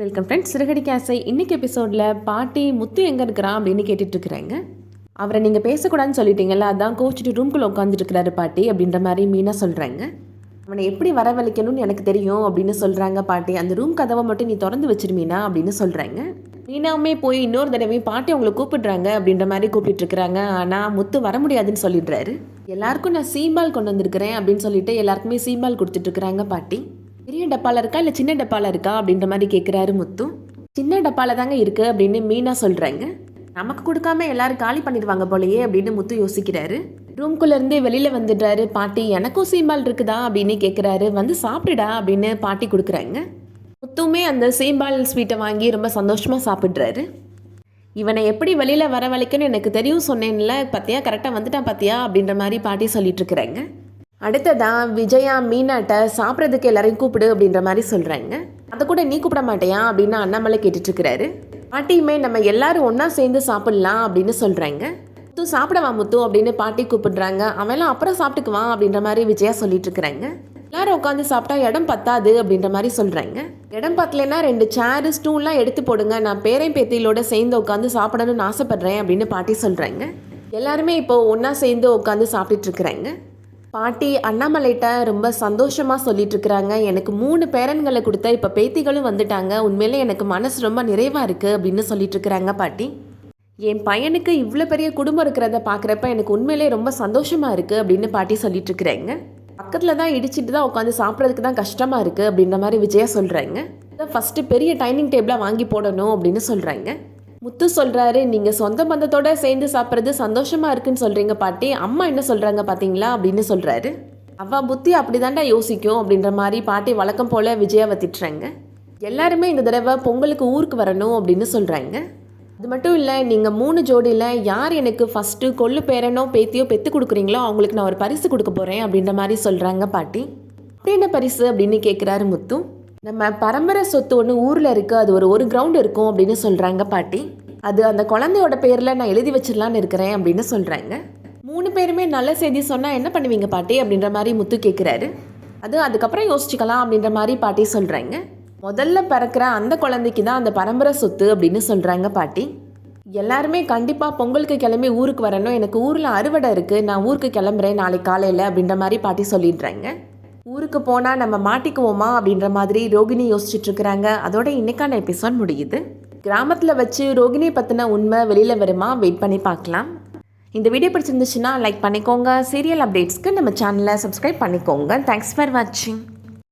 Welcome friends, சிறுகடி கேஸை இன்றைக்கி எபிசோடில் பாட்டி முத்து எங்கே இருக்கிறான் அப்படின்னு கேட்டுட்ருக்குறாங்க. அவரை நீங்கள் பேசக்கூடாதுன்னு சொல்லிட்டீங்கல்ல, அதான் கோச்சிட்டு ரூம்குள்ளே உட்காந்துருக்கிறாரு பாட்டி அப்படின்ற மாதிரி மீனா சொல்கிறாங்க. அவனை எப்படி வரவழைக்கணும்னு எனக்கு தெரியும் அப்படின்னு சொல்கிறாங்க பாட்டி. அந்த ரூம் கதவை மட்டும் நீ திறந்து வச்சிருமீனா அப்படின்னு சொல்கிறாங்க. மீனாவுமே போய் இன்னொரு தடவை பாட்டி அவங்களை கூப்பிடுறாங்க அப்படின்ற மாதிரி கூப்பிட்டுருக்குறாங்க. ஆனால் முத்து வர முடியாதுன்னு சொல்லிடுறாரு. எல்லாருக்கும் நான் சீம்பால் கொண்டு வந்திருக்கிறேன் அப்படின்னு சொல்லிட்டு எல்லாருக்குமே சீம்பால் கொடுத்துட்ருக்குறாங்க பாட்டி. பெரிய டப்பாவில் இருக்கா இல்லை சின்ன டப்பாவில் இருக்கா அப்படின்ற மாதிரி கேட்குறாரு முத்து. சின்ன டப்பாவில் தாங்க இருக்குது அப்படின்னு மீனா சொல்கிறாங்க. நமக்கு கொடுக்காம எல்லாரும் காலி பண்ணிடுவாங்க போலையே அப்படின்னு முத்து யோசிக்கிறாரு. ரூம்குள்ளேருந்து வெளியில் வந்துடுறாரு பாட்டி. எனக்கும் சீம்பால் இருக்குதா அப்படின்னு கேட்குறாரு. வந்து சாப்பிடுடா அப்படின்னு பாட்டி கொடுக்குறாங்க. முத்துமே அந்த சீம்பால் ஸ்வீட்டை வாங்கி ரொம்ப சந்தோஷமாக சாப்பிட்றாரு. இவனை எப்படி வெளியில் வரவழைக்கணும்னு எனக்கு தெரியும் சொன்னேன்ல, பார்த்தியா கரெக்டாக வந்துட்டான் பார்த்தியா அப்படின்ற மாதிரி பாட்டி சொல்லிட்டுருக்குறாங்க. அடுத்ததான் விஜயா மீனாட்ட சாப்பிட்றதுக்கு எல்லாரையும் கூப்பிடு அப்படின்ற மாதிரி சொல்கிறாங்க. அதை கூட நீ கூப்பிட மாட்டேயா அப்படின்னு அண்ணாமலை கேட்டுட்ருக்கிறாரு. பாட்டியுமே நம்ம எல்லாரும் ஒன்றா சேர்ந்து சாப்பிட்லாம் அப்படின்னு சொல்கிறாங்க. முத்து சாப்பிடவா முத்து அப்படின்னு பாட்டி கூப்பிடுறாங்க. அவெல்லாம் அப்புறம் சாப்பிட்டுக்குவான் அப்படின்ற மாதிரி விஜயா சொல்லிட்டுருக்குறாங்க. எல்லாரும் உட்காந்து சாப்பிட்டா இடம் பத்தாது அப்படின்ற மாதிரி சொல்கிறாங்க. இடம் பத்தலைன்னா 2 சேரு ஸ்டூல்லாம் எடுத்து போடுங்க, நான் பேரன் பேத்தியிலோட சேர்ந்து உட்காந்து சாப்பிடணும்னு ஆசைப்பட்றேன் அப்படின்னு பாட்டி சொல்கிறாங்க. எல்லாருமே இப்போது ஒன்றா சேர்ந்து உட்காந்து சாப்பிட்டுட்ருக்குறாங்க. பாட்டி அண்ணாமலைகிட்ட ரொம்ப சந்தோஷமாக சொல்லிட்டுருக்குறாங்க. எனக்கு 3 பேரன்களை கொடுத்த இப்போ பேத்திகளும் வந்துட்டாங்க, உண்மையிலே எனக்கு மனசு ரொம்ப நிறைவாக இருக்குது அப்படின்னு சொல்லிட்டுருக்குறாங்க பாட்டி. என் பையனுக்கு இவ்வளோ பெரிய குடும்பம் இருக்கிறத பார்க்குறப்ப எனக்கு உண்மையிலே ரொம்ப சந்தோஷமாக இருக்குது அப்படின்னு பாட்டி சொல்லிட்டுருக்குறாங்க. பக்கத்தில் தான் இடிச்சிட்டு தான் உட்காந்து சாப்பிட்றதுக்கு தான் கஷ்டமாக இருக்குது அப்படின்ற மாதிரி விஜயா சொல்கிறாங்க. ஃபஸ்ட்டு பெரிய டைனிங் டேபிளாக வாங்கி போடணும் அப்படின்னு சொல்கிறாங்க. முத்து சொல்கிறாரு, நீங்கள் சொந்த பந்தத்தோடு சேர்ந்து சாப்பிட்றது சந்தோஷமாக இருக்குன்னு சொல்கிறீங்க பாட்டி, அம்மா என்ன சொல்கிறாங்க பார்த்தீங்களா அப்படின்னு சொல்கிறாரு. அவள் புத்தி அப்படி தாண்டா யோசிக்கும் அப்படின்ற மாதிரி பாட்டி வழக்கம் போல் விஜயாவை திட்டுறாங்க. எல்லாருமே இந்த தடவை பொங்கலுக்கு ஊருக்கு வரணும் அப்படின்னு சொல்கிறாங்க. அது மட்டும் இல்லை, நீங்கள் 3 ஜோடியில் யார் எனக்கு ஃபஸ்ட்டு கொள்ளு பேரனோ பேத்தியோ பெற்று கொடுக்குறீங்களோ அவங்களுக்கு நான் ஒரு பரிசு கொடுக்க போகிறேன் அப்படின்ற மாதிரி சொல்கிறாங்க பாட்டி. அப்படி என்ன பரிசு அப்படின்னு கேட்குறாரு முத்து. நம்ம பரம்பரை சொத்து ஒன்று ஊரில் இருக்குது, அது ஒரு கிரவுண்டு இருக்கும் அப்படின்னு சொல்கிறாங்க பாட்டி. அது அந்த குழந்தையோட பேரில் நான் எழுதி வச்சிடலான்னு இருக்கிறேன் அப்படின்னு சொல்கிறாங்க. 3 பேருமே நல்ல செய்தி சொன்னால் என்ன பண்ணுவீங்க பாட்டி அப்படின்ற மாதிரி முத்து கேட்குறாரு. அதுக்கப்புறம் யோசிச்சுக்கலாம் அப்படின்ற மாதிரி பாட்டி சொல்கிறாங்க. முதல்ல பிறக்கிற அந்த குழந்தைக்கு தான் அந்த பரம்பரை சொத்து அப்படின்னு சொல்கிறாங்க பாட்டி. எல்லாருமே கண்டிப்பாக பொங்கலுக்கு கிளம்பி ஊருக்கு வரணும், எனக்கு ஊரில் அறுவடை இருக்குது, நான் ஊருக்கு கிளம்புறேன் நாளைக்கு காலையில் அப்படின்ற மாதிரி பாட்டி சொல்லிடுறாங்க. ஊருக்கு போனால் நம்ம மாட்டிக்குவோமா அப்படின்ற மாதிரி ரோகிணி யோசிச்சுட்ருக்குறாங்க. அதோட இன்னைக்கான எபிசோட் முடியுது. கிராமத்தில் வச்சு ரோகிணி பற்றின உண்மை வெளியில் வருமா, வெயிட் பண்ணி பார்க்கலாம். இந்த வீடியோ பிடிச்சிருந்துச்சுன்னா லைக் பண்ணிக்கோங்க. சீரியல் அப்டேட்ஸ்க்கு நம்ம சேனலை சப்ஸ்கிரைப் பண்ணிக்கோங்க. தேங்க்ஸ் ஃபார் வாட்சிங்.